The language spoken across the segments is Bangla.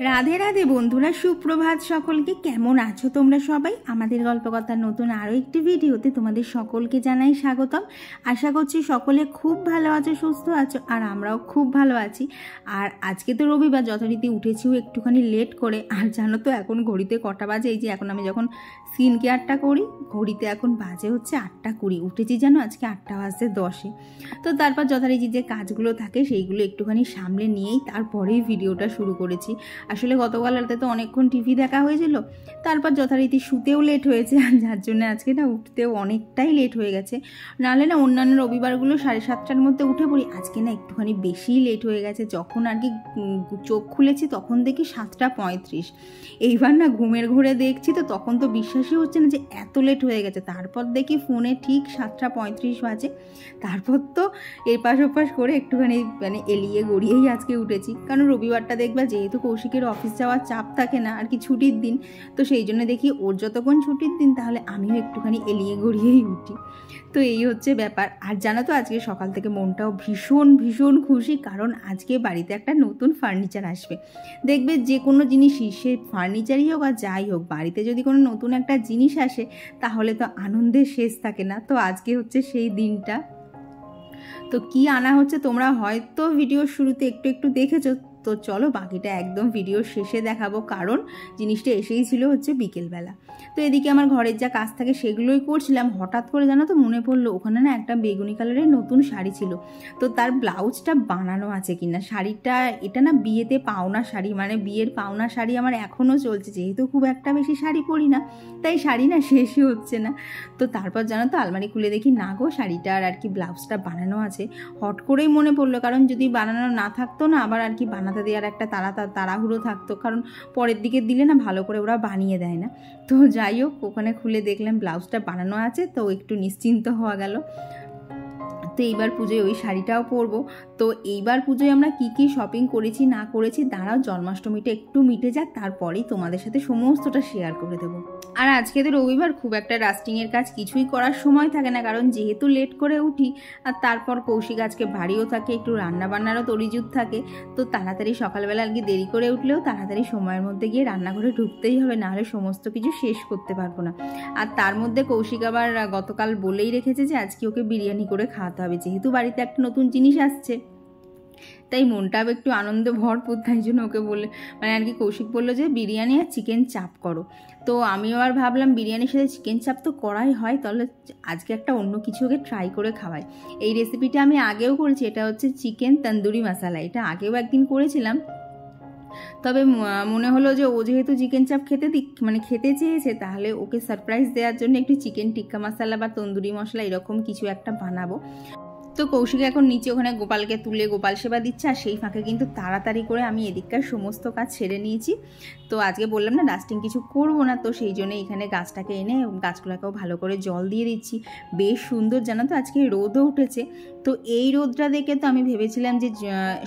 রাধে রাধে বন্ধুরা, সুপ্রভাত সকলকে। কেমন আছো তোমরা সবাই? আমাদের গল্পকথার নতুন আরও একটি ভিডিওতে তোমাদের সকলকে জানাই স্বাগতম। আশা করছি সকলে খুব ভালো আছো, সুস্থ আছো, আর আমরাও খুব ভালো আছি। আর আজকে তো রবিবার, যথারীতি উঠেছিও একটুখানি লেট করে। আর জানো তো এখন ঘড়িতে কটা বাজে? এই যে এখন আমি যখন স্কিন কেয়ারটা করি, ঘড়িতে এখন বাজে হচ্ছে 8:20। উঠেছি জানো আজকে 8:10। তো তারপর যথারীতি যে কাজগুলো থাকে সেইগুলো একটুখানি সামলে নিয়েই তারপরেই ভিডিওটা শুরু করেছি। আসলে গতকাল রাতে তো অনেকক্ষণ টিভি দেখা হয়েছিল, তারপর যথারীতি শুতেও লেট হয়েছে, যার জন্য আজকে না উঠতেও অনেকটাই লেট হয়ে গেছে। নাহলে না অন্যান্য রবিবারগুলো 7:30টার মধ্যে উঠে পড়ি, আজকে না একটুখানি বেশিই লেট হয়ে গেছে। যখন আর কি চোখ খুলেছি তখন দেখি 7:35। এইবার না ঘুমের ঘোরে দেখছি তো তখন তো বিশ্বাসই হচ্ছে না যে এত লেট হয়ে গেছে। তারপর দেখি ফোনে ঠিক 7:35 বাজে। তারপর তো এপাশ ওপাশ করে একটুখানি এলিয়ে গড়িয়েই আজকে উঠেছি, কারণ রবিবারটা দেখবা যেহেতু কৌশিকের অফিস যাওয়ার চাপ থাকে না আর কি, ছুটির দিন, তো সেই জন্য দেখি ওর যতক্ষণ ছুটির দিন তাহলে আমিও একটুখানি এলিয়ে গড়িয়েই উঠি। তো এই হচ্ছে ব্যাপার। আর জানো তো আজকে সকাল থেকে মনটাও ভীষণ ভীষণ খুশি, কারণ আজকে বাড়িতে একটা নতুন ফার্নিচার আসবে। দেখবে যে কোনো জিনিসই, সে ফার্নিচারই হোক আর যাই হোক, বাড়িতে যদি কোনো নতুন একটা জিনিস আসে তাহলে তো আনন্দের শেষ থাকে না। তো আজকে হচ্ছে সেই দিনটা। তো কি আনা হচ্ছে তোমরা হয়তো ভিডিওর শুরুতে একটু একটু দেখেছো, তো চলো বাকিটা একদম ভিডিওর শেষে দেখাবো, কারণ জিনিসটা এসেই ছিল হচ্ছে বিকেলবেলা। তো এদিকে আমার ঘরের যা কাজ থাকে সেগুলোই করছিলাম। হঠাৎ করে জানো তো মনে পড়লো ওখানে না একটা বেগুনি কালারের নতুন শাড়ি ছিল, তো তার ব্লাউজটা বানানো আছে কিনা। শাড়িটা এটা না বিয়েতে পাওনা শাড়ি, মানে বিয়ের পাওনা শাড়ি আমার এখনও চলছে, যেহেতু খুব একটা বেশি শাড়ি পরি না তাই শাড়ি না শেষই হচ্ছে না। তো তারপর জানো তো আলমারি খুলে দেখি না গো, শাড়িটার আর কি ব্লাউজটা বানানো আছে। হট করেই মনে পড়লো, কারণ যদি বানানো না থাকতো না আবার আর কি বানাতে দেওয়ার একটা তাড়াহুড়ো থাকতো, কারণ পরের দিকে দিলে না ভালো করে ওরা বানিয়ে দেয় না। তো যাই হোক, ওখানে খুলে দেখলাম ব্লাউজটা বানানো আছে, তো একটু নিশ্চিন্ত হওয়া গেল। তো এইবার পুজোয় ওই শাড়িটাও পরবো। তো এইবার পুজোয় আমরা কি কি শপিং করেছি না করেছি দাঁড়াও, জন্মাষ্টমীটা একটু মিটে যাক, তারপরেই তোমাদের সাথে সমস্তটা শেয়ার করে দেবো। আর আজকে তো রবিবার, খুব একটা রাস্টিংয়ের কাজ কিছুই করার সময় থাকে না, কারণ যেহেতু লেট করে উঠি। আর তারপর কৌশিক আজকে বাড়িও থাকে, একটু রান্নাবান্নারও তরিজুত থাকে। তো তাড়াতাড়ি সকালবেলা আর কি দেরি করে উঠলেও তাড়াতাড়ি সময়ের মধ্যে গিয়ে রান্নাঘরে ঢুকতেই হবে, নাহলে সমস্ত কিছু শেষ করতে পারবো না। আর তার মধ্যে কৌশিক আবার গতকাল বলেই রেখেছে যে আজকে ওকে বিরিয়ানি করে খাওয়াতে হবে, যেহেতু বাড়িতে একটা নতুন জিনিস আসছে, তাই মনটাও একটু আনন্দে ভরপুর। তাই জন্য ওকে বলে আর কি কৌশিক বললো যে বিরিয়ানি আর চিকেন চাপ করো। তো আমিও আর ভাবলাম বিরিয়ানির সাথে চিকেন চাপ তো করাই হয়, তাহলে আজকে একটা অন্য কিছু ওকে ট্রাই করে খাওয়াই। এই রেসিপিটা আমি আগেও করেছি, এটা হচ্ছে চিকেন তন্দুরি মশলা। এটা আগেও একদিন করেছিলাম, তবে মনে হলো যে ও যেহেতু চিকেন চাপ খেতে চেয়েছে, তাহলে ওকে সারপ্রাইজ দেওয়ার জন্য একটু চিকেন টিক্কা মশলা বা তন্দুরি মশলা এরকম কিছু একটা বানাবো। তো কৌশিক এখন নিচে ওখানে গোপালকে তুলে গোপাল সেবা দিচ্ছে, আর সেই ফাঁকে কিন্তু তাড়াতাড়ি করে আমি এদিককার সমস্ত কাজ সেরে নিয়েছি। তো আজকে বললাম না ডাস্টিং কিছু করবো না, তো সেই জন্য এখানে গাছটাকে এনে গাছগুলোকেও ভালো করে জল দিয়ে দিচ্ছি। বেশ সুন্দর জানো তো আজকে রোদও উঠেছে। তো এই রোদটা দেখে তো আমি ভেবেছিলাম যে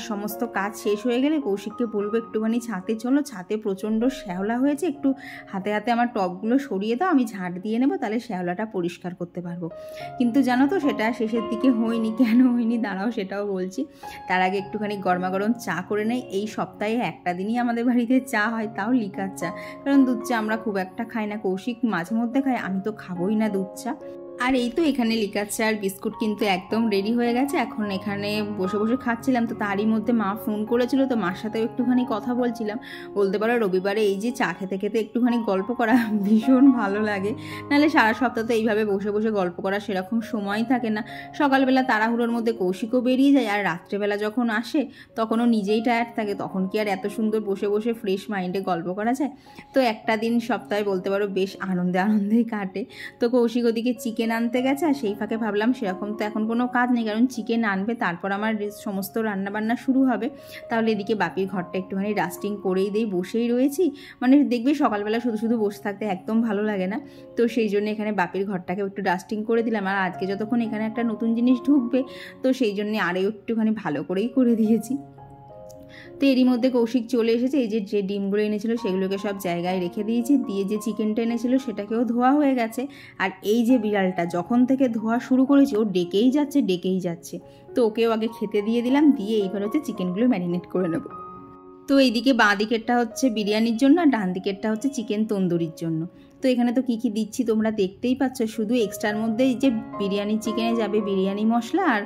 সমস্ত কাজ শেষ হয়ে গেলে কৌশিককে বলবো একটুখানি ছাদে চলো, ছাদে প্রচণ্ড শ্যাওলা হয়েছে, একটু হাতে হাতে আমার টবগুলো সরিয়ে দাও, আমি ঝাঁট দিয়ে নেবো, তাহলে শ্যাওলাটা পরিষ্কার করতে পারবো। কিন্তু জানো তো সেটা শেষের দিকে হয়নি। কেন হয়নি দাঁড়াও সেটাও বলছি। তার আগে একটুখানি গরমাগরম চা করে নেই। এই সপ্তাহে একটা দিনই আমাদের বাড়িতে চা হয়, তাও লিকার চা, কারণ দুধ চা আমরা খুব একটা খাই না। কৌশিক মাঝে মধ্যে খায়, আমি তো খাবোই না দুধ চা। আর এই তো এখানে লিকার চা আর বিস্কুট কিন্তু একদম রেডি হয়ে গেছে। এখন এখানে বসে বসে খাচ্ছিলাম, তো তারই মধ্যে মা ফোন করেছিল, তো মার সাথেও একটুখানি কথা বলছিলাম। বলতে পারো রবিবারে এই যে চা খেতে খেতে একটুখানি গল্প করা ভীষণ ভালো লাগে, নাহলে সারা সপ্তাহ তো এইভাবে বসে বসে গল্প করা সেরকম সময় থাকে না। সকালবেলা তাড়াহুড়োর মধ্যে কৌশিকও বেরিয়ে যায়, আর রাত্রেবেলা যখন আসে তখনও নিজেই টায়ার্ড থাকে, তখন কি আর এত সুন্দর বসে বসে ফ্রেশ মাইন্ডে গল্প করা যায়। তো একটা দিন সপ্তাহে বলতে পারো বেশ আনন্দেই কাটে। তো কৌশিক ওদিকে চিকেন আনতে গেছে, আর সেই ফাঁকে ভাবলাম সেরকম তো এখন কোনো কাজ নেই, কারণ চিকেন আনবে তারপর আমার সমস্ত রান্নাবান্না শুরু হবে। তাহলে এদিকে বাপির ঘরটা একটুখানি ডাস্টিং করেই দিই, বসেই রয়েছি। দেখবে সকালবেলা শুধু শুধু বসে থাকতে একদম ভালো লাগে না, তো সেই জন্য এখানে বাপির ঘরটাকে একটু ডাস্টিং করে দিলাম। আর আজকে যতক্ষণ এখানে একটা নতুন জিনিস ঢুকবে, তো সেই জন্য আরও একটুখানি ভালো করেই করে দিয়েছি। তো এরই মধ্যে কৌশিক চলে এসেছে। এই যে ডিমগুলো এনেছিল সেগুলোকে সব জায়গায় রেখে দিয়েছি, দিয়ে যে চিকেনটা এনেছিল সেটাকেও ধোয়া হয়ে গেছে। আর এই যে বিড়ালটা যখন থেকে ধোয়া শুরু করেছে ও ডেকেই যাচ্ছে, তো ওকেও আগে খেতে দিয়ে দিলাম, দিয়ে এইবার হচ্ছে চিকেনগুলো ম্যারিনেট করে নেব। তো এইদিকে বাঁ দিকেরটা হচ্ছে বিরিয়ানির জন্য আর ডান দিকেরটা হচ্ছে চিকেন তন্দুরির জন্য। তো এখানে তো কী কী দিচ্ছি তোমরা দেখতেই পাচ্ছ, শুধু এক্সট্রার মধ্যে এই যে বিরিয়ানি চিকেনে যাবে বিরিয়ানি মশলা আর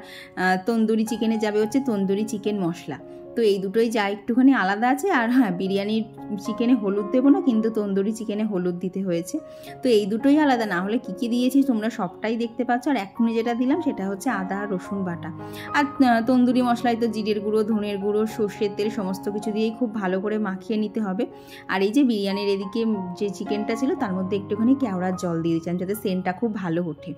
তন্দুরি চিকেনে যাবে হচ্ছে তন্দুরি চিকেন মশলা। তো এই দুটোই যা একটুখানি আলাদা আছে। আর হ্যাঁ, বিরিয়ানির চিকেনে হলুদ দেবো না, কিন্তু তন্দুরি চিকেনে হলুদ দিতে হয়েছে। তো এই দুটোই আলাদা, না হলে কী কী দিয়েছি তোমরা সবটাই দেখতে পাচ্ছ। আর এখনই যেটা দিলাম সেটা হচ্ছে আদা আর রসুন বাটা। আর তন্দুরি মশলায় তো জিরের গুঁড়ো, ধনের গুঁড়ো, সর্ষের তেল সমস্ত কিছু দিয়েই খুব ভালো করে মাখিয়ে নিতে হবে। আর এই যে বিরিয়ানির এদিকে যে চিকেনটা ছিল তার মধ্যে একটুখানি কেওড়ার জল দিয়ে দিয়েছিলাম যাতে সেন্টটা খুব ভালো ওঠে।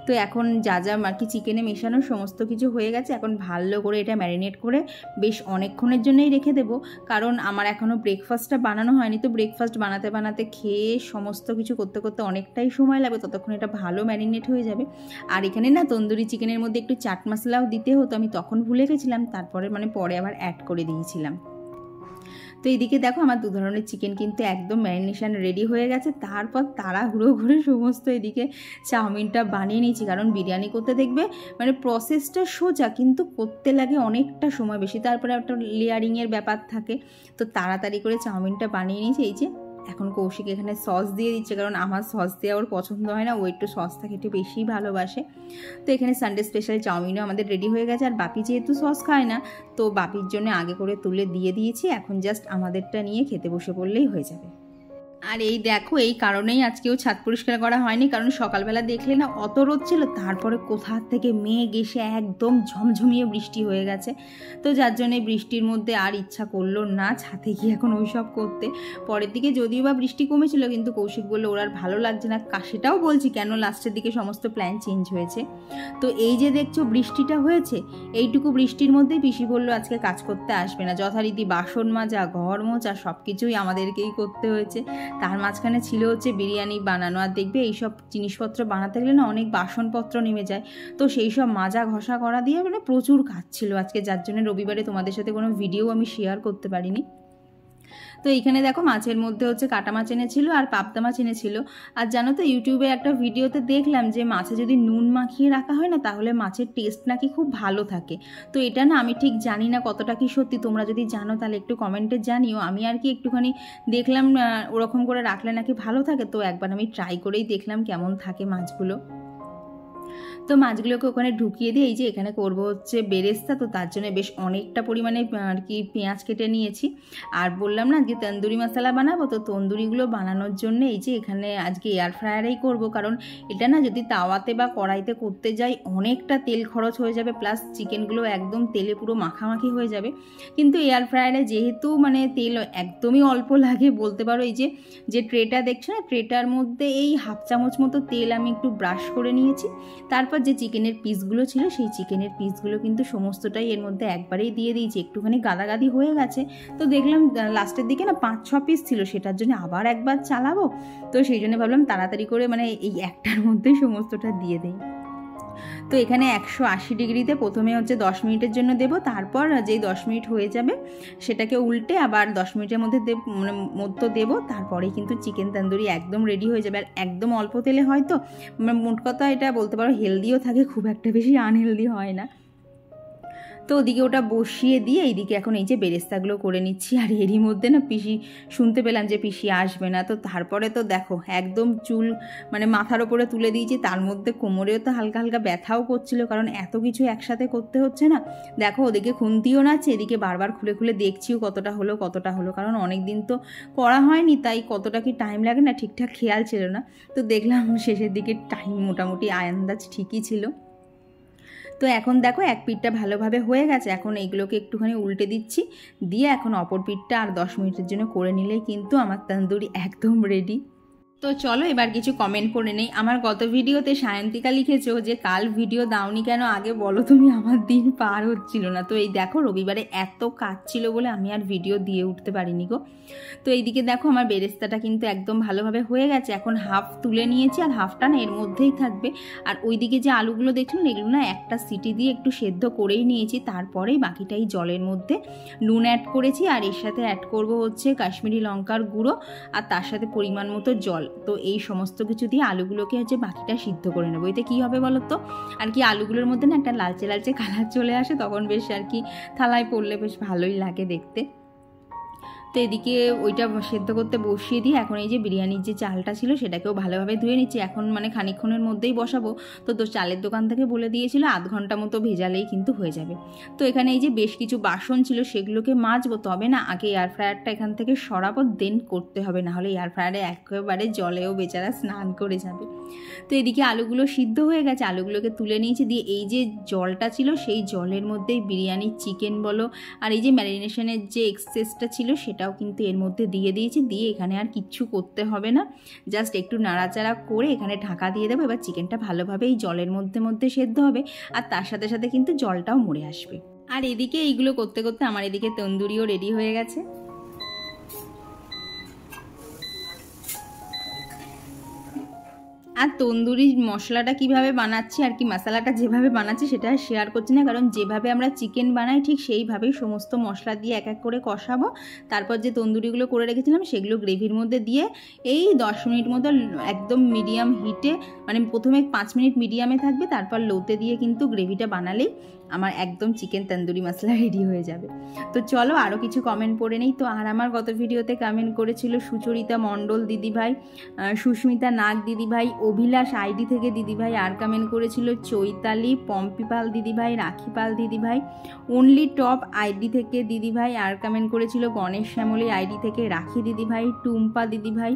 তো এখন যা যা আর কি চিকেনে মেশানোর সমস্ত কিছু হয়ে গেছে, এখন ভালো করে এটা ম্যারিনেট করে বেশ অনেকক্ষণের জন্যই রেখে দেবো, কারণ আমার এখনও ব্রেকফাস্টটা বানানো হয়নি। তো ব্রেকফাস্ট বানাতে বানাতে খেয়ে সমস্ত কিছু করতে করতে অনেকটাই সময় লাগবে, ততক্ষণ এটা ভালো ম্যারিনেট হয়ে যাবে। আর এখানে না তন্দুরি চিকেনের মধ্যে একটু চাট মশলাও দিতে হতো, আমি তখন ভুলে গেছিলাম, তারপরে পরে আবার অ্যাড করে দিয়েছিলাম। তো এইদিকে দেখো আমার দু ধরনের চিকেন কিন্তু একদম ম্যারিনেশন রেডি হয়ে গেছে। তারপর তাড়াহুড়ো করে সমস্ত এদিকে চাউমিনটা বানিয়ে নিয়েছি, কারণ বিরিয়ানি করতে দেখবে প্রসেসটা সোজা কিন্তু করতে লাগে অনেকটা সময় বেশি, তারপরে একটা লেয়ারিংয়ের ব্যাপার থাকে। তো তাড়াতাড়ি করে চাউমিনটা বানিয়ে নিয়েছি। এই যে এখন কৌশিক এখানে সস দিয়ে দিচ্ছে, কারণ আমার সস দেওয়া ওর পছন্দ হয় না, ও একটু সস থাকে একটু বেশিই ভালোবাসে। তো এখানে সানডে স্পেশাল চাউমিনও আমাদের রেডি হয়ে গেছে। আর বাপি যেহেতু সস খায় না, তো বাপির জন্য আগে করে তুলে দিয়ে দিয়েছি, এখন জাস্ট আমাদেরটা নিয়ে খেতে বসে পড়লেই হয়ে যাবে। আর এই দেখো, এই কারণেই আজকেও ছাদ পরিষ্কার করা হয়নি, কারণ সকালবেলা দেখলে না অত রোদ ছিল, তারপরে কোথা থেকে মেঘ এসে একদম ঝমঝমিয়ে বৃষ্টি হয়ে গেছে। তো যার জন্যে বৃষ্টির মধ্যে আর ইচ্ছা করলো না ছাদে গিয়ে এখন ওইসব করতে। পরের দিকে যদিও বা বৃষ্টি কমেছিল, কিন্তু কৌশিক বললো ওর আর ভালো লাগছে না, সেটাও বলছি কেন লাস্টের দিকে সমস্ত প্ল্যান চেঞ্জ হয়েছে। তো এই যে দেখছো বৃষ্টিটা হয়েছে, এইটুকু বৃষ্টির মধ্যেই পিসি বললো আজকে কাজ করতে আসবে না, যথারীতি বাসন মাজা, ঘর মোছা সব কিছুই আমাদেরকেই করতে হয়েছে। তার মাঝখানে ছিল হচ্ছে বিরিয়ানি বানানো। আর দেখবে এইসব জিনিসপত্র বানাতে গেলে না অনেক বাসনপত্র নেমে যায়, তো সেই সব মাজা ঘষা করা দিয়ে প্রচুর কাজ ছিল আজকে, যার জন্য রবিবারে তোমাদের সাথে কোনো ভিডিও আমি শেয়ার করতে পারিনি। তো এইখানে দেখো মাছের মধ্যে হচ্ছে কাটা মাছ এনেছিল আর পাবদা মাছ এনেছিল। আর জানো তো ইউটিউবে একটা ভিডিওতে দেখলাম যে মাছে যদি নুন মাখিয়ে রাখা হয় না, তাহলে মাছের টেস্ট নাকি খুব ভালো থাকে। তো এটা না আমি ঠিক জানি না কতটা কি সত্যি, তোমরা যদি জানো তাহলে একটু কমেন্টে জানিও। আমি আর কি একটুখানি দেখলাম ওরকম করে রাখলে নাকি ভালো থাকে, তো একবার আমি ট্রাই করেই দেখলাম কেমন থাকে মাছগুলো। তো মাছগুলোকে ওখানে ঢুকিয়ে দিয়ে এই যে এখানে করব হচ্ছে বেরেস্তা। তো তার জন্য বেশ অনেকটা পরিমাণে আর কি পেঁয়াজ কেটে নিয়েছি। আর বললাম না আজকে তন্দুরি মশলা বানাবো, তো তন্দুরিগুলো বানানোর জন্য এই যে এখানে আজকে এয়ার ফ্রায়ারেই করব, কারণ এটা না যদি তাওয়াতে বা কড়াইতে করতে যাই অনেকটা তেল খরচ হয়ে যাবে, প্লাস চিকেনগুলো একদম তেলে পুরো মাখামাখি হয়ে যাবে। কিন্তু এয়ার ফ্রায়ারে যেহেতু তেল একদমই অল্প লাগে বলতে পারো, এই যে ট্রেটা দেখছো না, ট্রেটার মধ্যে এই হাফ চামচ মতো তেল আমি একটু ব্রাশ করে নিয়েছি। তারপর যে চিকেনের পিসগুলো ছিল সেই চিকেনের পিসগুলো কিন্তু সমস্তটাই এর মধ্যে একবারেই দিয়ে দিয়েছি। একটুখানি গাদাগাদি হয়ে গেছে, তো দেখলাম লাস্টের দিকে না 5-6 পিস ছিল, সেটার জন্য আবার একবার চালাবো, তো সেই জন্য ভাবলাম তাড়াতাড়ি করে এই একটার মধ্যেই সমস্তটা দিয়ে দেই। তো এখানে 180 ডিগ্রিতে প্রথমে হচ্ছে 10 মিনিটের জন্য দেব, তারপর যেই 10 মিনিট হয়ে যাবে সেটাকে উল্টে আবার 10 মিনিটের মধ্যে মধ্যে দেবো, তারপরেই কিন্তু চিকেন তন্দুরি একদম রেডি হয়ে যাবে। আর একদম অল্প তেলে হয়, তো মোট কথা এটা বলতে পারো হেলদিও থাকে, খুব একটা বেশি আনহেলদি হয় না। তো ওদিকে ওটা বসিয়ে দিয়ে এইদিকে এখন এই যে বেরেস্তাগুলো করে নিচ্ছি। আর এরই মধ্যে না পিসি শুনতে পেলাম যে পিসি আসবে না, তো তারপরে তো দেখো একদম চুল মাথার ওপরে তুলে দিয়েছি, তার মধ্যে কোমরেও তো হালকা হালকা ব্যথাও করছিল, কারণ এত কিছু একসাথে করতে হচ্ছে না। দেখো ওদিকে খুন্তিও নাচ্ছে, এদিকে বারবার খুলে খুলে দেখছিও কতটা হলো, কারণ অনেক দিন তো করা হয়নি, তাই কতটা কি টাইম লাগে না ঠিকঠাক খেয়াল ছিল না। তো দেখলাম শেষের দিকে টাইম মোটামুটি আন্দাজ ঠিকই ছিল। তো এখন দেখো এক পিঠটা ভালোভাবে হয়ে গেছে, এখন এইগুলোকে একটুখানি উল্টে দিচ্ছি, দিয়ে এখন অপর পিঠটা আর 10 মিনিটের জন্য করে নিলেই কিন্তু আমার তন্দুরি একদম রেডি। তো চলো এবার কিছু কমেন্ট করে নেই। আমার গত ভিডিওতে সায়ন্তিকা লিখেছো যে কাল ভিডিও দাওনি কেন, আগে বলো তুমি, আমার দিন পার হচ্ছিল না। তো এই দেখো রবিবারে এত কাজ ছিল বলে আমি আর ভিডিও দিয়ে উঠতে পারিনি গো। তো এইদিকে দেখো আমার বেরেস্তাটা কিন্তু একদম ভালোভাবে হয়ে গেছে, এখন হাফ তুলে নিয়েছি আর হাফটা না এর মধ্যেই থাকবে। আর ওইদিকে যে আলুগুলো দেখছো না, এগুলো না একটা সিটি দিয়ে একটু সেদ্ধ করেই নিয়েছি, তারপরেই বাকিটাই জলের মধ্যে নুন অ্যাড করেছি, আর এর সাথে অ্যাড করব হচ্ছে কাশ্মীরি লঙ্কার গুঁড়ো, আর তার সাথে পরিমাণ মতো জল। তো এই সমস্ত কিছু দিয়ে আলুগুলোকে হচ্ছে বাকিটা সিদ্ধ করে নেবো। এতে কী হবে বলো তো, আর কি আলুগুলোর মধ্যে না একটা লালচে লালচে কালার চলে আসে, তখন বেশ আর কি থালায় পড়লে বেশ ভালোই লাগে দেখতে। তো এদিকে ওইটা সেদ্ধ করতে বসিয়ে দিয়ে এখন এই যে বিরিয়ানির যে চালটা ছিল সেটাকেও ভালোভাবে ধুয়ে নিচ্ছি। এখন মানে খানিকক্ষণের মধ্যেই বসাবো। তো চালের দোকান থেকে বলে দিয়েছিল আধ ঘন্টা মতো ভেজালেই কিন্তু হয়ে যাবে। তো এখানে এই যে বেশ কিছু বাসন ছিল সেগুলোকে মাজবো, তবে না আগে এয়ার ফ্রায়ারটা এখান থেকে সরাবো, দেন করতে হবে, নাহলে এয়ার ফ্রায়ারে একেবারে জলেও বেচারা স্নান করে যাবে। তো এদিকে আলুগুলো সিদ্ধ হয়ে গেছে, আলুগুলোকে তুলে নিয়েছি, দিয়ে এই যে জলটা ছিল সেই জলের মধ্যেই বিরিয়ানির চিকেন বলো আর এই যে ম্যারিনেশনের যে এক্সেসটা ছিল সেটাও কিন্তু এর মধ্যে দিয়ে দিয়েছি। দিয়ে এখানে আর কিচ্ছু করতে হবে না, জাস্ট একটু নাড়াচাড়া করে এখানে ঢাকা দিয়ে দেবো। এবার চিকেনটা ভালোভাবে এই জলের মধ্যে সেদ্ধ হবে, আর তার সাথে সাথে কিন্তু জলটাও মরে আসবে। আর এদিকে এইগুলো করতে করতে আমার এদিকে তন্দুরিও রেডি হয়ে গেছে। আর তন্দুরি মশলাটা কিভাবে বানাচ্ছি আর কি মশলাটা যেভাবে বানাচ্ছি সেটা শেয়ার করছি না, কারণ যেভাবে আমরা চিকেন বানাই ঠিক সেইভাবেই সমস্ত মশলা দিয়ে এক এক করে কষাবো। তারপর যে তন্দুরিগুলো করে রেখেছিলাম সেগুলো গ্রেভির মধ্যে দিয়ে এই 10 মিনিট মতো একদম মিডিয়াম হিটে, মানে প্রথমে 5 মিনিট মিডিয়ামে থাকবে, তারপর লোতে দিয়ে কিন্তু গ্রেভিটা বানালেই আমার একদম চিকেন তন্দুরি মশলা রেডি হয়ে যাবে। তো চলো আরও কিছু কমেন্ট পড়ে নেই। তো আর আমার গত ভিডিওতে কমেন্ট করেছিল সুচরিতা মণ্ডল দিদিভাই, সুস্মিতা নাগ দিদিভাই, অভিলাষ আইডি থেকে দিদিভাই, আর কমেন্ট করেছিল চৈতালি, পম্পিপাল দিদিভাই, রাখিপাল দিদিভাই, অনলি টপ আইডি থেকে দিদিভাই, আর কমেন্ট করেছিল গণেশ শ্যামলী আইডি থেকে রাখি দিদিভাই, টুম্পা দিদিভাই,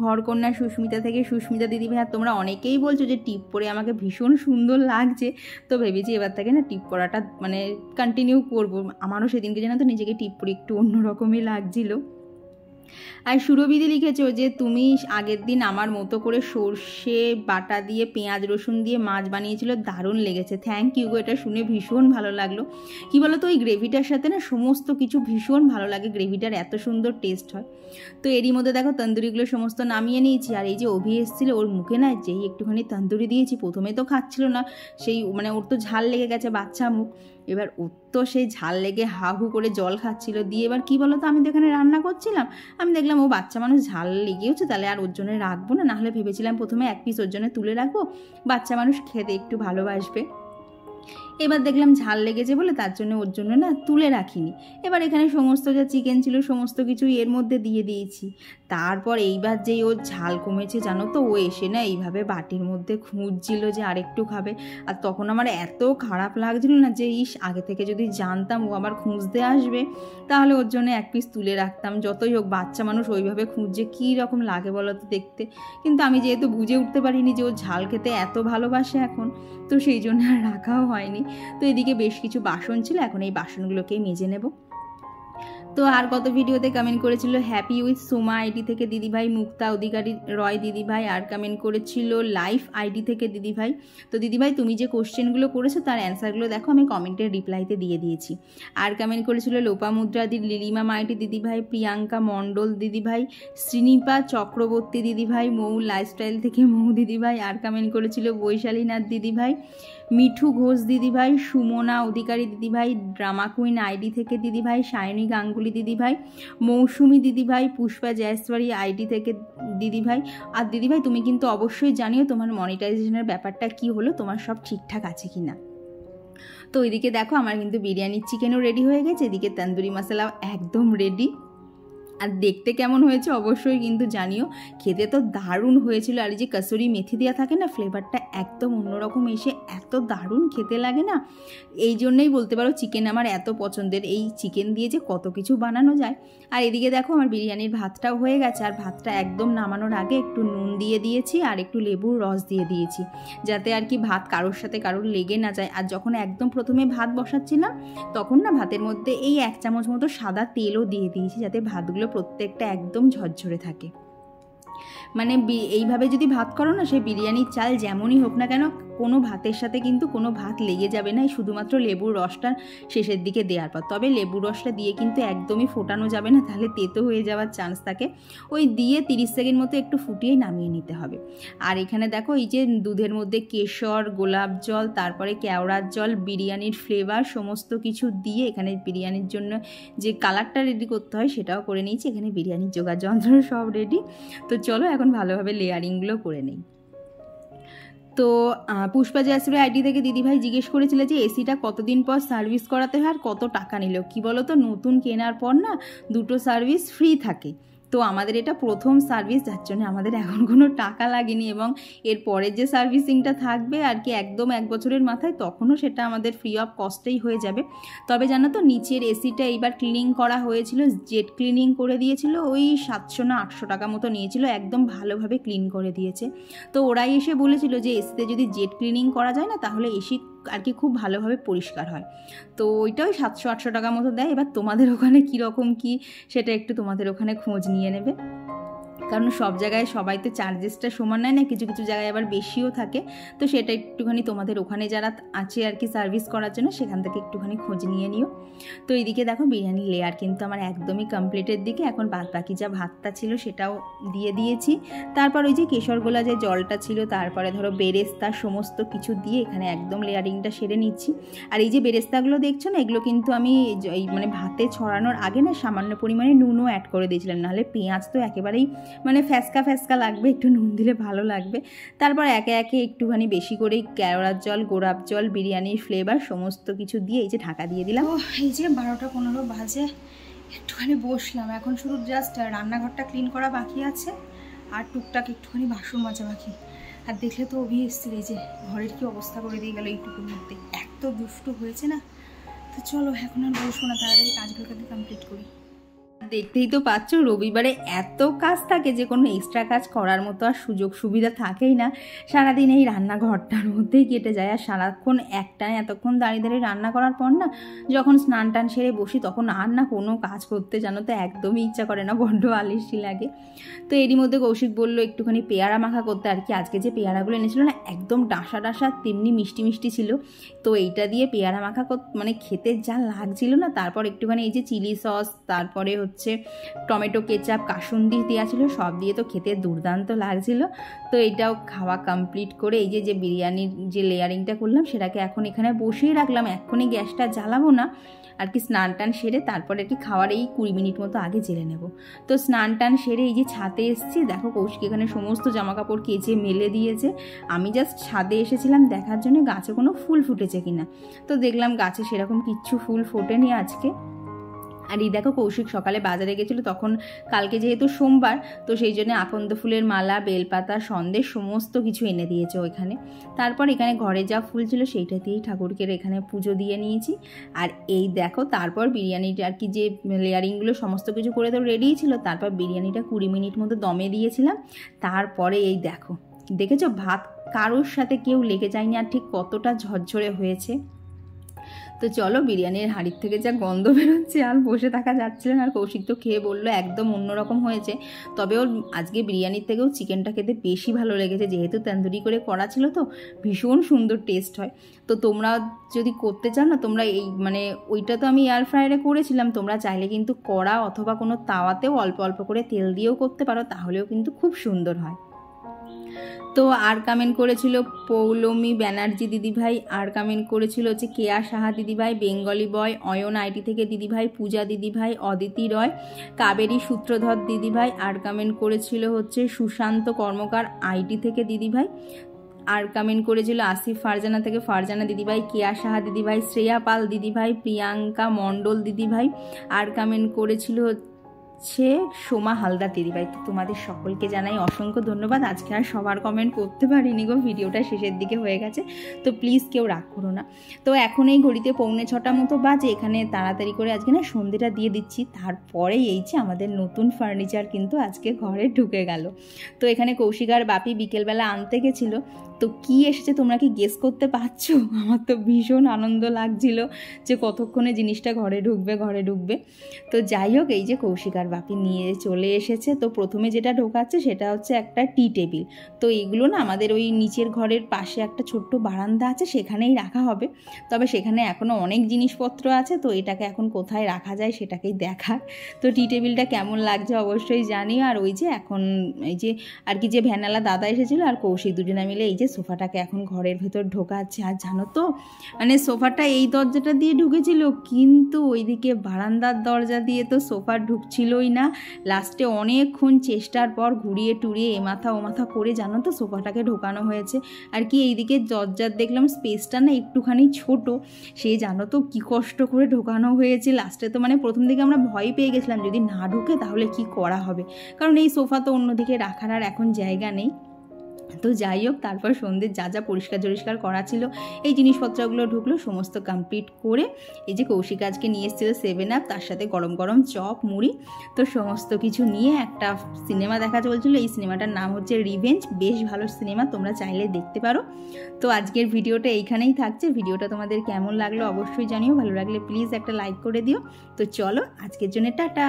ঘরকন্যা সুস্মিতা থেকে সুস্মিতা দিদিভাই। আর তোমরা অনেকেই বলছো যে টিপ পরে আমাকে ভীষণ সুন্দর লাগছে, তো ভেবেছি এবার থেকে না টিপ পরাটা মানে কন্টিনিউ করবো। আমারও সেদিনকে জানো তো নিজেকে টিপ পরে একটু অন্যরকমই লাগছিল। আর সুরবিদি লিখেছো যে তুমি আগের দিন আমার মতো করে সর্ষে বাটা দিয়ে পেঁয়াজ রসুন দিয়ে মাছ বানিয়েছিল, দারুণ লেগেছে। থ্যাংক ইউ গো, এটা শুনে ভীষণ ভালো লাগলো। কি বলো তো ওই গ্রেভিটার সাথে না সমস্ত কিছু ভীষণ ভালো লাগে, গ্রেভিটার এত সুন্দর টেস্ট হয়। তো এরই মধ্যে দেখো তন্দুরিগুলো সমস্ত নামিয়ে নিয়েছি। আর এই যে অভি এসেছিলো, ওর মুখে না যেই একটুখানি তন্দুরি দিয়েছি প্রথমে তো খাচ্ছিল না, সেই মানে ওর তো ঝাল লেগে গেছে, বাচ্চা মুখ, এবার ওর তো সেই ঝাল লেগে হা হু করে জল খাচ্ছিল। দিয়ে এবার কী বলো তো আমি তো এখানে রান্না করছিলাম, আমি দেখলাম ও বাচ্চা মানুষ ঝাল লেগেওছে, তাহলে আর ওর জন্য রাখবো না, নাহলে ভেবেছিলাম প্রথমে এক পিস ওর জন্য তুলে রাখবো, বাচ্চা মানুষ খেতে একটু ভালোবাসবে। এবার দেখলাম ঝাল লেগেছে বলে তার জন্য ওর জন্য না তুলে রাখিনি। এবার এখানে সমস্ত যা চিকেন ছিল সমস্ত কিছু এর মধ্যে দিয়ে দিয়েছি। তারপর এইবার যেই ওর ঝাল কমেছে জানো তো, ও এসে না এইভাবে বাটির মধ্যে খুঁজছিল যে আরেকটু খাবে। আর তখন আমার এত খারাপ লাগছিল না যে ইস আগে থেকে যদি জানতাম ও আবার খুঁজতে আসবে তাহলে ওর জন্য এক পিস তুলে রাখতাম। যতই হোক বাচ্চা মানুষ ওইভাবে খুঁজছে কী রকম লাগে বলো তো দেখতে, কিন্তু আমি যেহেতু বুঝে উঠতে পারিনি যে ও ঝাল খেতে এত ভালোবাসে এখন, তো সেই জন্য আর রাখাও হয়নি। তো এদিকে বেশ কিছু বাসন ছিল, এখন এই বাসনগুলোকেই মেজে নেব। তো আর কত ভিডিওতে কমেন্ট করেছিল হ্যাপি উইথ সোমা আইডি থেকে দিদিভাই, মুক্তা অধিকারী রয় দিদিভাই, আর কমেন্ট করেছিল লাইফ আইডি থেকে দিদিভাই। তো দিদিভাই তুমি যে কোশ্চেনগুলো করেছো তার অ্যান্সারগুলো দেখো আমি কমেন্টের রিপ্লাইতে দিয়ে দিয়েছি। আর কমেন্ট করেছিল লোপামুদ্রাদির লিলিমা মাইটি দিদিভাই, প্রিয়াঙ্কা মণ্ডল দিদিভাই, শ্রীনিপা চক্রবর্তী দিদিভাই, মৌ লাইফস্টাইল থেকে মৌ দিদিভাই, আর কমেন্ট করেছিল বৈশালীনাথ দিদিভাই, মিঠু ঘোষ দিদিভাই, সুমনা অধিকারী দিদিভাই, ড্রামা কুইন আইডি থেকে দিদিভাই, সায়নী গাঙ্গুলি দিদিভাই, মৌসুমি দিদিভাই, পুষ্পা জয়সওয়ারি আইডি থেকে দিদিভাই। আর দিদিভাই তুমি কিন্তু অবশ্যই জানিও তোমার মনিটাইজেশনের ব্যাপারটা কি হলো, তোমার সব ঠিকঠাক আছে কি না। তো ওইদিকে দেখো আমার কিন্তু বিরিয়ানির চিকেনও রেডি হয়ে গেছে, এদিকে তন্দুরি মশলাও একদম রেডি। আর দেখতে কেমন হয়েছে অবশ্যই কিন্তু জানিও, খেতে তো দারুণ হয়েছিল। আর এই যে কসুরি মেথি দেওয়া থাকে না, ফ্লেভারটা একদম অন্যরকম এসে এত দারুণ খেতে লাগে না, এই জন্যই বলতে পারো চিকেন আমার এত পছন্দের। এই চিকেন দিয়ে যে কত কিছু বানানো যায়। আর এদিকে দেখো আমার বিরিয়ানির ভাতটাও হয়ে গেছে, আর ভাতটা একদম নামানোর আগে একটু নুন দিয়ে দিয়েছি আর একটু লেবুর রস দিয়ে দিয়েছি, যাতে আর কি ভাত কারোর সাথে কারোর লেগে না যায়। আর যখন একদম প্রথমে ভাত বসাচ্ছিলাম তখন না ভাতের মধ্যে এই 1 চামচ মতো সাদা তেলও দিয়ে দিয়েছি, যাতে ভাতগুলো প্রত্যেকটা একদম ঝরঝরে থাকে। মানে এইভাবে যদি ভাত করো না, সে বিরিয়ানির চাল যেমনই হোক না কেন কোনো ভাতের সাথে কিন্তু কোনো ভাত লেগে যাবে না, শুধুমাত্র লেবুর রসটা শেষের দিকে দেওয়ার পর। তবে লেবুর রসটা দিয়ে কিন্তু একদমই ফোটানো যাবে না, তাহলে তেতো হয়ে যাওয়ার চান্স থাকে। ওই দিয়ে 30 সেকেন্ড মতো একটু ফুটিয়েই নামিয়ে নিতে হবে। আর এখানে দেখো এই যে দুধের মধ্যে কেশর, গোলাপ জল, তারপরে কেওড়ার জল, বিরিয়ানির ফ্লেভার সমস্ত কিছু দিয়ে এখানে বিরিয়ানির জন্য যে কালারটা রেডি করতে হয় সেটাও করে নিয়েছি। এখানে বিরিয়ানির জোগাড় যন্ত্র সব রেডি। তো চলো এখন ভালোভাবে লেয়ারিংগুলো করে নেই। তো পুষ্পা জাসুরি আইডি থেকে দিদিভাই জিজ্ঞেস করেছিল যে এসিটা কতদিন পর সার্ভিস করাতে হয় আর কত টাকা নিল। কি বলো তো, নতুন কেনার পর না 2টো সার্ভিস ফ্রি থাকে। তো আমাদের এটা প্রথম সার্ভিস, যার জন্য আমাদের এখন কোনো টাকা লাগেনি, এবং এর পরের যে সার্ভিসিংটা থাকবে আর কি একদম 1 বছরের মাথায়, তখনও সেটা আমাদের ফ্রি অফ কস্টেই হয়ে যাবে। তবে জানো তো, নিচের এসিটা এইবার ক্লিনিং করা হয়েছিল, জেট ক্লিনিং করে দিয়েছিল, ওই 700 না 800 টাকা মতো নিয়েছিল, একদম ভালোভাবে ক্লিন করে দিয়েছে। তো ওরাই এসে বলেছিল যে এসিতে যদি জেট ক্লিনিং করা যায় না তাহলে এসি আর কি খুব ভালোভাবে পরিষ্কার হয়। তো ওইটাও 700-800 টাকা মতো দেয়। এবার তোমাদের ওখানে কীরকম কী সেটা একটু তোমাদের ওখানে খোঁজ নিয়ে নেবে, কারণ সব জায়গায় সবাই তো চার্জেসটা সমান নেয় না, কিছু কিছু জায়গায় আবার বেশিও থাকে। তো সেটা একটুখানি তোমাদের ওখানে যারা আছে আর কি সার্ভিস করার জন্য, সেখান থেকে একটুখানি খোঁজ নিয়ে নিও। তো এইদিকে দেখো বিরিয়ানি লেয়ার কিন্তু আমার একদমই কমপ্লিটের দিকে। এখন বাদ বাকি যা ভাতটা ছিল সেটাও দিয়ে দিয়েছি। তারপর ওই যে কেশরগোলা যে জলটা ছিল, তারপরে ধরো বেরেস্তা সমস্ত কিছু দিয়ে এখানে একদম লেয়ারিংটা সেরে নিচ্ছি। আর এই যে বেরেস্তাগুলো দেখছো না, এগুলো কিন্তু আমি এই মানে ভাতে ছড়ানোর আগে না সামান্য পরিমাণে নুনও অ্যাড করে দিয়েছিলাম, নাহলে পেঁয়াজ তো একেবারেই মানে ফ্যাসকা ফ্যাসকা লাগবে, একটু নুন দিলে ভালো লাগবে। তারপর একে একে একটুখানি বেশি করেই কেওড়ার জল, গোলাপ জল, বিরিয়ানির ফ্লেভার সমস্ত কিছু দিয়ে এই যে ঢাকা দিয়ে দিলাম। এই যে 12টা 15 বাজে, একটুখানি বসলাম। এখন শুধু জাস্ট রান্নাঘরটা ক্লিন করা বাকি আছে, আর টুকটাক একটুখানি বাসন মাজা বাকি। আর দেখলে তো অভি এসছিল, এই যে ঘরের কি অবস্থা করে দিয়ে গেল এইটুকুর মধ্যে, এত দুষ্টু হয়েছে না। তো চলো এখন আর বসবো না, তাড়াতাড়ি কাজগুলোকে কমপ্লিট করি। দেখতেই তো পাচ্ছ রবিবারে এত কাজ থাকে যে কোনো এক্সট্রা কাজ করার মতো আর সুযোগ সুবিধা থাকেই না। সারাদিন এই রান্নাঘরটার মধ্যেই কেটে যায়, আর সারাক্ষণ একটানে এতক্ষণ দাঁড়িয়ে দাঁড়িয়ে রান্না করার পর না যখন স্নান টান সেরে বসি তখন আর না কোনো কাজ করতে জানো তো একদমই ইচ্ছা করে না, বড্ড আলিশি লাগে। তো এরই মধ্যে কৌশিক বললো একটুখানি পেয়ারা মাখা করতে। আর কি আজকে যে পেয়ারাগুলো এনেছিল না একদম ডাসা ডাসা, তেমনি মিষ্টি মিষ্টি ছিল। তো এইটা দিয়ে পেয়ারা মাখা মানে খেতে যা লাগছিল না। তারপর একটুখানি এই যে চিলি সস, তারপরে হচ্ছে টমেটো কেচাপ, কাসুন্দি দেওয়া ছিল, সব দিয়ে তো খেতে দুর্দান্ত লাগছিল। তো এটাও খাওয়া কমপ্লিট করে এই যে বিরিয়ানির যে লেয়ারিংটা করলাম সেটাকে এখন এখানে বসিয়ে রাখলাম। এখনই গ্যাসটা জ্বালাবো না, আর কি স্নান টান সেরে তারপরে আর কি খাওয়ার এই 20 মিনিট মতো আগে জেলে নেব। তো স্নান টান সেরে এই যে ছাদে এসেছি, দেখো কৌশিক এখানে সমস্ত জামাকাপড় কেচে মেলে দিয়েছে। আমি জাস্ট ছাদে এসেছিলাম দেখার জন্য গাছে কোনো ফুল ফুটেছে কিনা। তো দেখলাম গাছে সেরকম কিচ্ছু ফুল ফোটেনি আজকে। আর এই দেখো কৌশিক সকালে বাজারে গেছিলো, তখন কালকে যেহেতু সোমবার তো সেই জন্য আকন্দ ফুলের মালা, বেলপাতা, সন্দেশ সমস্ত কিছু এনে দিয়েছে ওইখানে। তারপর এখানে ঘরে যা ফুল ছিল সেইটা দিয়েই ঠাকুরকে এখানে পুজো দিয়ে নিয়েছি। আর এই দেখো তারপর বিরিয়ানিটা আর কি যে লেয়ারিংগুলো সমস্ত কিছু করে তো রেডিই ছিল, তারপর বিরিয়ানিটা 20 মিনিট মতো দমে দিয়েছিলাম। তারপরে এই দেখো দেখেছো ভাত কারোর সাথে কেউ লেগে যায়নি, আর ঠিক কতটা ঝরঝরে হয়েছে। তো চলো, বিরিয়ানির হাঁড়ির থেকে যা গন্ধ বেরোচ্ছে আর বসে থাকা যাচ্ছিল না। আর কৌশিক তো খেয়ে বললো একদম অন্যরকম হয়েছে। তবে ওর আজকে বিরিয়ানির থেকেও চিকেনটা খেতে বেশি ভালো লেগেছে, যেহেতু তন্দুরি করে করা ছিল তো ভীষণ সুন্দর টেস্ট হয়। তো তোমরা যদি করতে চাও না, তোমরা এই মানে ওইটা তো আমি এয়ার ফ্রায়ারে করেছিলাম, তোমরা চাইলে কিন্তু কড়া অথবা কোনো তাওয়াতেও অল্প অল্প করে তেল দিয়েও করতে পারো, তাহলেও কিন্তু খুব সুন্দর হয়। তো আর কমেন্ট করেছিল পৌলমী ব্যানার্জি দিদিভাই, আর কমেন্ট করেছিল হচ্ছে কেয়া সাহা দিদিভাই, বেঙ্গলি বয়, অয়ন আইটি থেকে দিদিভাই, পূজা দিদিভাই, অদিতি রয়, কাবেরী সূত্রধর দিদিভাই, আর কমেন্ট করেছিল হচ্ছে সুশান্ত কর্মকার আইটি থেকে দিদিভাই, আর কমেন্ট করেছিল আসিফ ফারজানা থেকে ফারজানা দিদিভাই, কেয়া সাহা দিদিভাই, শ্রেয়া পাল দিদিভাই, প্রিয়াঙ্কা মণ্ডল দিদিভাই, আর কমেন্ট করেছিল সে সোমা হালদার দিদিভাই। তো তোমাদের সকলকে জানাই অসংখ্য ধন্যবাদ। আজকে আর সবার কমেন্ট করতে পারিনি গো, ভিডিওটা শেষের দিকে হয়ে গেছে, তো প্লিজ কেউ রাগ করো না। তো এখন এই ঘড়িতে 5:45 মতো বাজে, এখানে তাড়াতাড়ি করে আজকে না সন্ধ্যেটা দিয়ে দিচ্ছি। তারপরে এই যে আমাদের নতুন ফার্নিচার কিন্তু আজকে ঘরে ঢুকে গেল। তো এখানে কৌশিক আর বাপি বিকেলবেলা আনতে গেছিলো। তো কি এসেছে তোমরা কি গেস করতে পারছো? আমার তো ভীষণ আনন্দ লাগছিল যে কতক্ষণে জিনিসটা ঘরে ঢুকবে। তো যাই হোক, এই যে কৌশিক আর বাপি নিয়ে চলে এসেছে। তো প্রথমে যেটা ঢোকাচ্ছে সেটা হচ্ছে একটা টি টেবিল। তো এইগুলো না আমাদের ওই নিচের ঘরের পাশে একটা ছোট্ট বারান্দা আছে, সেখানেই রাখা হবে। তবে সেখানে এখনও অনেক জিনিসপত্র আছে, তো এটাকে এখন কোথায় রাখা যায় সেটাকেই দেখার। তো টি টেবিলটা কেমন লাগছে অবশ্যই জানিও। আর ওই যে এখন এই যে আর কি যে ভ্যানালা দাদা এসেছিলো আর কৌশিক দুজনে মিলে এই যে সোফাটাকে এখন ঘরের ভেতর ঢোকাচ্ছে। আর জানো তো মানে সোফাটা এই দরজাটা দিয়ে ঢুকেছিল, কিন্তু ওইদিকে বারান্দার দরজা দিয়ে তো সোফা ঢুকছিল ছিলই না। লাস্টে অনেকক্ষণ চেষ্টার পর ঘুরিয়ে টুরিয়ে এ মাথা ও মাথা করে জানো তো সোফাটাকে ঢোকানো হয়েছে। আর কি এইদিকে দরজার দেখলাম স্পেসটা না একটুখানি ছোট, সে জানো তো কী কষ্ট করে ঢোকানো হয়েছে। লাস্টে তো মানে প্রথম দিকে আমরা ভয় পেয়ে গেছিলাম যদি না ঢোকে তাহলে কি করা হবে, কারণ এই সোফা তো অন্যদিকে রাখার আর এখন জায়গা নেই। তো যাই হোক, তারপর সন্ধ্যে যা যা পরিষ্কার করা ছিল এই জিনিসপত্রগুলো ঢুকলো, সমস্ত কমপ্লিট করে এই যে কৌশিক আজকে নিয়ে এসেছিলো 7 আপ, তার সাথে গরম গরম চপ মুড়ি, তো সমস্ত কিছু নিয়ে একটা সিনেমা দেখা চলছিলো। এই সিনেমাটার নাম হচ্ছে রিভেঞ্জ, বেশ ভালো সিনেমা, তোমরা চাইলে দেখতে পারো। তো আজকের ভিডিওটা এইখানেই থাকছে। ভিডিওটা তোমাদের কেমন লাগলো অবশ্যই জানিও, ভালো লাগলে প্লিজ একটা লাইক করে দিও। তো চলো আজকের জন্য টাটা।